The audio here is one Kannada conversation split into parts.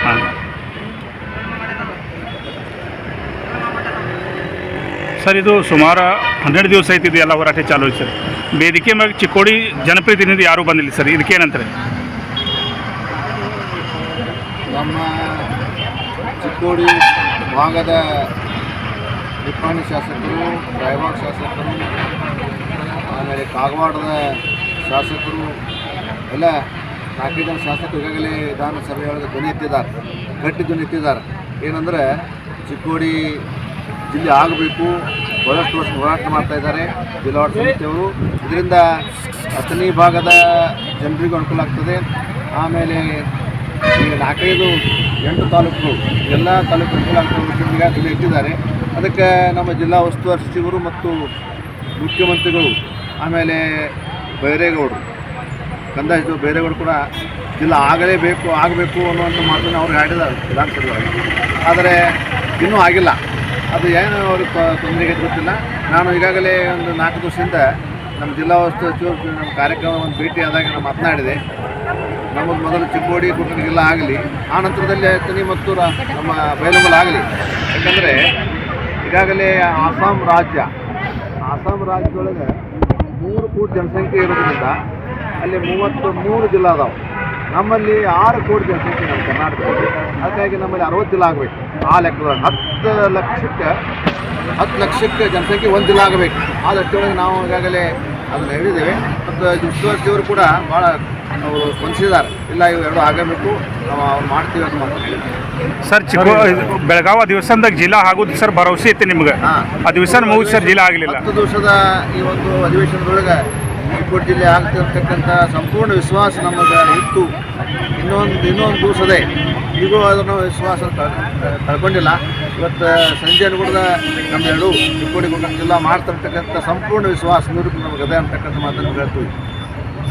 ಹಾಂ. ಸರ್ ಇದು ಸುಮಾರು 12 ದಿವಸ ಆಯ್ತು ಇದು ಎಲ್ಲ ಹೋರಾಟ ಚಾಲು ಐತೆ ಸರ್. ವೇದಿಕೆ ಮ್ಯಾಗ ಚಿಕ್ಕೋಡಿ ಜನಪ್ರತಿನಿಧಿ ಯಾರೂ ಬಂದಿಲ್ಲ ಸರ್, ಇದಕ್ಕೇನಂತಾರೆ? ನಮ್ಮ ಚಿಕ್ಕೋಡಿ ಭಾಗದ ನಿಪ್ಪಾಣಿ ಶಾಸಕರು, ರಾಯಬಾಗ್ ಶಾಸಕರು, ಆಮೇಲೆ ಕಾಗವಾಡದ ಶಾಸಕರು ಎಲ್ಲ 4 ಜನ ಶಾಸಕರು ಈಗಾಗಲೇ ವಿಧಾನಸಭೆಯೊಳಗೆ ಧ್ವನಿ ಎತ್ತಿದ್ದಾರೆ, ಗಟ್ಟಿ ಧ್ವನಿ ಎತ್ತಿದ್ದಾರೆ. ಏನಂದರೆ ಚಿಕ್ಕೋಡಿ ಜಿಲ್ಲೆ ಆಗಬೇಕು, ಬಹಳಷ್ಟು ವರ್ಷ ಹೋರಾಟ ಮಾಡ್ತಾಯಿದ್ದಾರೆ ಜಿಲ್ಲಾವಾಡ ಸಮಿತಿಯವರು. ಇದರಿಂದ ಅಥಣಿ ಭಾಗದ ಜನರಿಗೂ ಅನುಕೂಲ ಆಗ್ತದೆ. ಆಮೇಲೆ ಈ 4-5-8 ತಾಲೂಕು ಎಲ್ಲ ತಾಲೂಕು ಅನುಕೂಲ ಆಗ್ತದೆ ಈಗ ಧ್ವನಿ ಎತ್ತಿದ್ದಾರೆ. ಅದಕ್ಕೆ ನಮ್ಮ ಜಿಲ್ಲಾ ಉಸ್ತುವಾರಿ ಸಚಿವರು ಮತ್ತು ಮುಖ್ಯಮಂತ್ರಿಗಳು, ಆಮೇಲೆ ಬೈರೇಗೌಡರು, ಕಂದಾಯ ಸಚಿವರು ಬೈರೇಗೌಡರು ಕೂಡ ಜಿಲ್ಲಾ ಆಗಬೇಕು ಅನ್ನುವಂಥ ಮಾತನ್ನು ಅವ್ರು ಹೇಳಿದ್ದಾರೆ ವಿಧಾನಸಭೆಯೊಳಗೆ. ಆದರೆ ಇನ್ನೂ ಆಗಿಲ್ಲ. ಅದು ಏನು ಅವ್ರಿಗೆ ತೊಂದರೆಗೆ ಗೊತ್ತಿಲ್ಲ. ನಾನು ಈಗಾಗಲೇ ಒಂದು 4 ದಿವಸದಿಂದ ನಮ್ಮ ಜಿಲ್ಲಾ ಉಸ್ತುವಾರಿ ಸಚಿವರು ನಮ್ಮ ಕಾರ್ಯಕ್ರಮ ಒಂದು ಭೇಟಿ ಆದಾಗ ನಾನು ಮಾತನಾಡಿದೆ. ನಮ್ಮದು ಮೊದಲು ಚಿಕ್ಕೋಡಿ ಕುಟುಂಬ ಜಿಲ್ಲಾ ಆಗಲಿ, ಆ ನಂತರದಲ್ಲಿ ಅಥಣಿ ಮತ್ತು ನಮ್ಮ ಬೈಲಹೊಂಗಲ ಆಗಲಿ. ಯಾಕಂದರೆ ಈಗಾಗಲೇ ಆಸಾಂ ರಾಜ್ಯದೊಳಗೆ 3 ಕೋಟಿ ಜನಸಂಖ್ಯೆ ಇರೋದ್ರಿಂದ ಅಲ್ಲಿ 33 ಜಿಲ್ಲಾ ಅದಾವೆ. ನಮ್ಮಲ್ಲಿ 6 ಕೋಟಿ ಜನಸಂಖ್ಯೆ ನಮ್ಮ ಕರ್ನಾಟಕದಲ್ಲಿ. ಹಾಗಾಗಿ ನಮ್ಮಲ್ಲಿ 60 ಜಿಲ್ಲಾ ಆಗಬೇಕು. ಆ ಲೆಕ್ಕದಲ್ಲಿ 10 ಲಕ್ಷಕ್ಕೆ ಜನಸಂಖ್ಯೆ 1 ಜಿಲ್ಲಾ ಆಗಬೇಕು. ಆದಷ್ಟೊಳಗೆ ನಾವು ಈಗಾಗಲೇ ಅದನ್ನು ಹೇಳಿದ್ದೇವೆ. ಮತ್ತು ಉಸ್ತುವಾರಿ ಕೂಡ ಭಾಳ ಅವರು ಸ್ಪಂದಿಸಿದ್ದಾರೆ. ಇಲ್ಲ ಇವೆರಡು ಆಗಬೇಕು, ನಾವು ಅವ್ರು ಮಾಡ್ತೀವಿ ಅಂತ ಮಾತಾಡ್ತೀವಿ ಸರ್. ಬೆಳಗಾವಿ ಅಧಿವೇಶನದಾಗ ಜಿಲ್ಲಾ ಆಗೋದು ಸರ್ ಭರವಸೆ ಐತೆ ನಿಮ್ಗೆ? ಅಧಿವೇಶನ ಮುಗಿದು ಸರ್ ಜಿಲ್ಲಾ ಆಗಲಿಲ್ಲ. 10 ದಿವಸದ ಈ ಒಂದು ಅಧಿವೇಶನದೊಳಗೆ ಚಿಕ್ಕೋಡಿ ಜಿಲ್ಲೆ ಆಗ್ತಿರ್ತಕ್ಕಂಥ ಸಂಪೂರ್ಣ ವಿಶ್ವಾಸ ನಮಗೆ ಇತ್ತು. ಇನ್ನೊಂದು ದಿವಸದೇ ಈಗೂ ಅದನ್ನು ವಿಶ್ವಾಸ ಕಳ್ಕೊಂಡಿಲ್ಲ. ಇವತ್ತು ಸಂಜೆ ಕೂಡ ನಮ್ಮೆರಡು ಚಿಕ್ಕೋಡಿ ಜಿಲ್ಲಾ ಮಾಡ್ತಿರ್ತಕ್ಕಂಥ ಸಂಪೂರ್ಣ ವಿಶ್ವಾಸ 100% ನಮಗೆ ಅದೇ ಅಂತಕ್ಕಂಥ ಮಾತನ್ನು ಹೇಳ್ತೀವಿ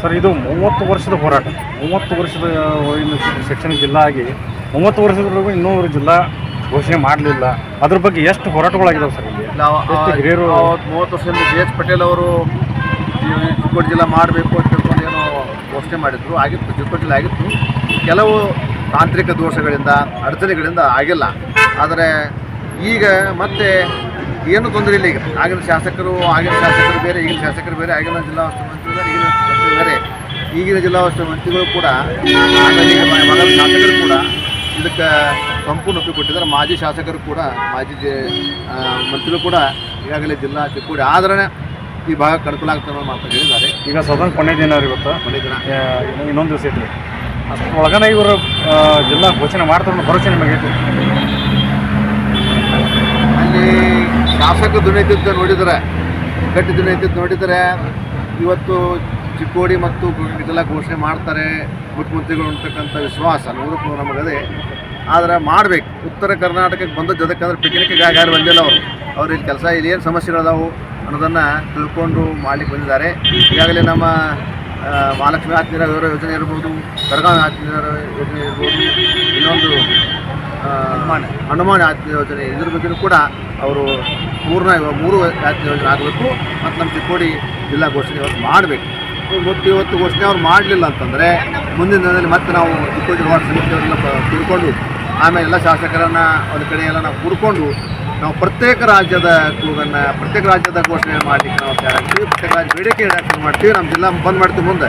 ಸರ್. ಇದು 30 ವರ್ಷದ ಹೋರಾಟ, 30 ವರ್ಷದ ಶೈಕ್ಷಣಿಕ ಜಿಲ್ಲಾ ಆಗಿ 30 ವರ್ಷದವರೆಗೂ ಇನ್ನೂರು ಜಿಲ್ಲಾ ಘೋಷಣೆ ಮಾಡಲಿಲ್ಲ. ಅದ್ರ ಬಗ್ಗೆ ಎಷ್ಟು ಹೋರಾಟಗಳಾಗಿದ್ದಾವೆ ಸರ್ ಇಲ್ಲಿ? ಹಿರಿಯರು 30 ವರ್ಷದಿಂದ JH ಪಟೇಲ್ ಅವರು ಚಿಕ್ಕೋಡಿ ಜಿಲ್ಲಾ ಮಾಡಬೇಕು ಅಂತ ತಿಳ್ಕೊಂಡು ಏನೋ ಘೋಷಣೆ ಮಾಡಿದ್ರು, ಆಗಿತ್ತು, ಚಿಕ್ಕೋಡಿ ಜಿಲ್ಲೆ ಆಗಿತ್ತು. ಕೆಲವು ತಾಂತ್ರಿಕ ದೋಷಗಳಿಂದ, ಅಡಚಣೆಗಳಿಂದ ಆಗಿಲ್ಲ. ಆದರೆ ಈಗ ಮತ್ತೆ ಏನೂ ತೊಂದರೆ ಇಲ್ಲ. ಈಗ ಆಗಿನ ಶಾಸಕರು ಬೇರೆ, ಈಗಿನ ಶಾಸಕರು ಬೇರೆ, ಆಗಿನ ಜಿಲ್ಲಾ ಉಸ್ತುವಾರಿ ಮಂತ್ರಿಗಳು ಬೇರೆ, ಈಗಿನ ಬೇರೆ. ಈಗಿನ ಜಿಲ್ಲಾ ಉಸ್ತುವಾರಿ ಮಂತ್ರಿಗಳು ಕೂಡ, ಆಮೇಲೆ ಈಗ ಮೊದಲ ಶಾಸಕರು ಕೂಡ ಇದಕ್ಕೆ ಸಂಪೂರ್ಣ ಒಪ್ಪಿಗೆ ಕೊಟ್ಟಿದ್ದಾರೆ. ಮಾಜಿ ಶಾಸಕರು ಕೂಡ, ಮಾಜಿ ಮಂತ್ರಿಗಳು ಕೂಡ ಈಗಾಗಲೇ ಜಿಲ್ಲಾ ಚಿಕ್ಕೋಡಿ ಆದ್ರೆ ಈ ಭಾಗಕ್ಕೆ ಅನುಕೂಲ ಆಗ್ತದೆ ಮಾತು ಹೇಳಿದ್ದಾರೆ. ಈಗ ಸದನ ಕೊನೆ ದಿನ ಇವತ್ತು, ಕೊನೆ ದಿನ, ಇನ್ನೊಂದು ದಿವಸ ಐತಿ. ಅಷ್ಟು ಒಳಗನೆ ಇವರು ಜಿಲ್ಲಾ ಘೋಷಣೆ ಮಾಡ್ತಾರೆ ಭರವಸೆ ನಿಮಗೆ? ಅಲ್ಲಿ ಶಾಸಕ ದುನಿತಿದ್ದು ನೋಡಿದರೆ, ಗಟ್ಟಿ ದುನಿತಿದ್ದು ನೋಡಿದರೆ ಇವತ್ತು ಚಿಕ್ಕೋಡಿ ಮತ್ತು ಜಿಲ್ಲಾ ಘೋಷಣೆ ಮಾಡ್ತಾರೆ ಮುಖ್ಯಮಂತ್ರಿಗಳು ಅಂತಕ್ಕಂಥ ವಿಶ್ವಾಸ 100% ನಮಗದೆ. ಆದರೆ ಮಾಡಬೇಕು. ಉತ್ತರ ಕರ್ನಾಟಕಕ್ಕೆ ಬಂದದ್ದು ಅದಕ್ಕಂದ್ರೆ ಪಿಕ್ನಿಕ್ಗೆ ಯಾರು ಬಂದಿಲ್ಲ. ಅವ್ರು ಇಲ್ಲಿ ಕೆಲಸ, ಇಲ್ಲಿ ಏನು ಸಮಸ್ಯೆಗಳದಾವು ಅನ್ನೋದನ್ನು ತಿಳ್ಕೊಂಡು ಮಾಡಲಿಕ್ಕೆ ಬಂದಿದ್ದಾರೆ. ಈಗಾಗಲೇ ನಮ್ಮ ಮಹಾಲಕ್ಷ್ಮಿ ಆತ್ಮೀಯ ಯೋಜನೆ ಇರ್ಬೋದು, ಬೆಳಗಾವಿ ಆತ್ಮೀಯ ಯೋಜನೆ ಇರ್ಬೋದು, ಇನ್ನೊಂದು ಹನುಮಾನ್ ಆತ್ಮೀಯ ಯೋಜನೆ, ಇದ್ರ ಬಗ್ಗೆಯೂ ಕೂಡ ಅವರು 3 ಆತ್ಮೀಯ ಯೋಜನೆ ಆಗಬೇಕು. ಮತ್ತು ನಮ್ಮ ಚಿಕ್ಕೋಡಿ ಜಿಲ್ಲಾ ಘೋಷಣೆ ಇವತ್ತು ಮಾಡಬೇಕು. ಮತ್ತು ಇವತ್ತು ಘೋಷಣೆ ಅವ್ರು ಮಾಡಲಿಲ್ಲ ಅಂತಂದರೆ ಮುಂದಿನ ದಿನದಲ್ಲಿ ಮತ್ತೆ ನಾವು ಚಿಕ್ಕೋಡಿ ಜಿಲ್ಲಾ ಸಮಿತಿಯವರೆಲ್ಲ ತಿಳ್ಕೊಂಡು, ಆಮೇಲೆ ಎಲ್ಲ ಶಾಸಕರನ್ನು ಒಂದು ಕಡೆ ಎಲ್ಲ ನಾವು ಕೂಡಿಕೊಂಡು ನಾವು ಪ್ರತ್ಯೇಕ ರಾಜ್ಯದ ಘೋಷಣೆ ಮಾಡಲಿಕ್ಕೆ ನಾವು ತಯಾರಾಗ್ತೀವಿ. ಪ್ರತ್ಯೇಕ ರಾಜ್ಯ ಬೇಡಿಕೆ ಇಡಕ್ಕೆ ಮಾಡ್ತೀವಿ. ನಮ್ಮ ಜಿಲ್ಲಾ ಬಂದ್ ಮಾಡ್ತೀವಿ. ಮುಂದೆ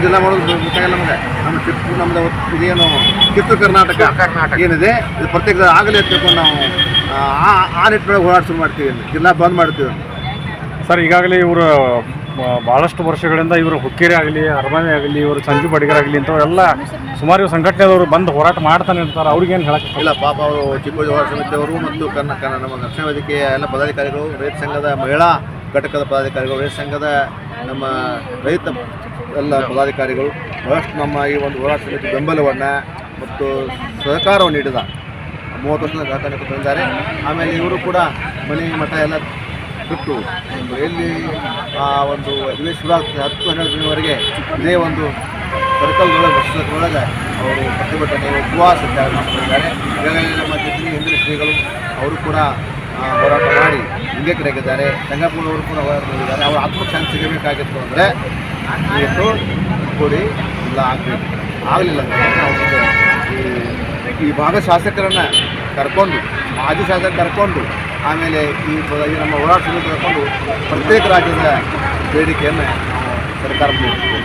ಜಿಲ್ಲಾ ಮಾಡೋದು ಮುಖ್ಯ ನಮಗೆ. ನಮ್ಮದು ಇದೇನು ಕಿತ್ತೂರು ಕರ್ನಾಟಕ ಏನಿದೆ ಇದು ಪ್ರತ್ಯೇಕ ಆಗಲಿ ಅಂತ ತಿಳ್ಕೊಂಡು ನಾವು ಆ ನಿಟ್ಟಿನೊಳಗೆ ಹೋರಾಟ ಶುರು ಮಾಡ್ತೀವಿ. ಜಿಲ್ಲಾ ಬಂದ್ ಮಾಡ್ತೀವಿ ಸರ್. ಈಗಾಗಲೇ ಇವರು ಭಾಳಷ್ಟು ವರ್ಷಗಳಿಂದ ಇವರು ಹುಕ್ಕೇರಿ ಆಗಲಿ, ಅರಮನೆ ಆಗಲಿ, ಇವರು ಸಂಜು ಬಡಿಗರ್ ಆಗಲಿ ಇಂಥವರೆಲ್ಲ ಸುಮಾರು ಸಂಘಟನೆದವರು ಬಂದು ಹೋರಾಟ ಮಾಡ್ತಾನೆ ಇರ್ತಾರೆ. ಅವ್ರಿಗೇನು ಹೇಳಕ್ಕೆ ಇಲ್ಲ. ಪಾಪ ಅವರು ಚಿಕ್ಕೋಡಿ ಹೋರಾಟ ಸಮಿತಿಯವರು ಮತ್ತು ನಮ್ಮ ರಕ್ಷಣಾ ವೇದಿಕೆಯ ಎಲ್ಲ ಪದಾಧಿಕಾರಿಗಳು, ರೈತ ಸಂಘದ ಮಹಿಳಾ ಘಟಕದ ಪದಾಧಿಕಾರಿಗಳು, ರೈತ ಸಂಘದ ನಮ್ಮ ರೈತ ಎಲ್ಲ ಪದಾಧಿಕಾರಿಗಳು ಬಹಳಷ್ಟು ನಮ್ಮ ಈ ಒಂದು ಹೋರಾಟ ಸಮಿತಿ ಬೆಂಬಲವನ್ನು ಮತ್ತು ಸಹಕಾರವನ್ನು ನೀಡಿದ 30 ವರ್ಷದ ಸಹಕಾರ ತಂದಿದ್ದಾರೆ. ಆಮೇಲೆ ಇವರು ಕೂಡ ಮನೆ ಮಠ ಎಲ್ಲ ಬಿಟ್ಟು ಎಲ್ಲಿ ಆ ಒಂದು ಅಧಿವೇಶನ 10-12 ದಿನವರೆಗೆ ಇದೇ ಒಂದು ಸರ್ಕಲ್ದೊಳಗೆ ವರ್ಷದೊಳಗೆ ಅವರು ಪ್ರತಿಭಟನೆ ಉಪವಾಸ ಮಾಡ್ತಿದ್ದಾರೆ. ಈಗಾಗಲೇ ನಮ್ಮ ಜೊತೆಗೆ ಹಿಂದಿನ ಶ್ರೀಗಳು ಅವರು ಕೂಡ ಹೋರಾಟ ಮಾಡಿ ಲಿಂಗೈಕ್ಯರಾಗಿದ್ದಾರೆ. ಸಂಗಪ್ಪನವರು ಕೂಡ ಹೋರಾಟ ಮಾಡಿದ್ದಾರೆ. ಅವರು ಆತ್ಮಶಾಂತಿ ಸಿಗಬೇಕಾಗಿತ್ತು ಅಂದರೆ ಇವತ್ತು ಚಿಕ್ಕೋಡಿ ಇಲ್ಲ ಆಗಬೇಕು. ಆಗಲಿಲ್ಲ ಅಂದರೆ ನಾವು ಈ ಈ ಭಾಗದ ಶಾಸಕರನ್ನು ಕರ್ಕೊಂಡು, ಮಾಜಿ ಶಾಸಕ ಕರ್ಕೊಂಡು, ಆಮೇಲೆ ಈ ನಮ್ಮ ಹೋರಾಟ ಸಮಿತಿ ಕರ್ಕೊಂಡು ಪ್ರತ್ಯೇಕ ರಾಜ್ಯದ ಬೇಡಿಕೆಯನ್ನು ಸರ್ಕಾರ ನೀಡುತ್ತೆ.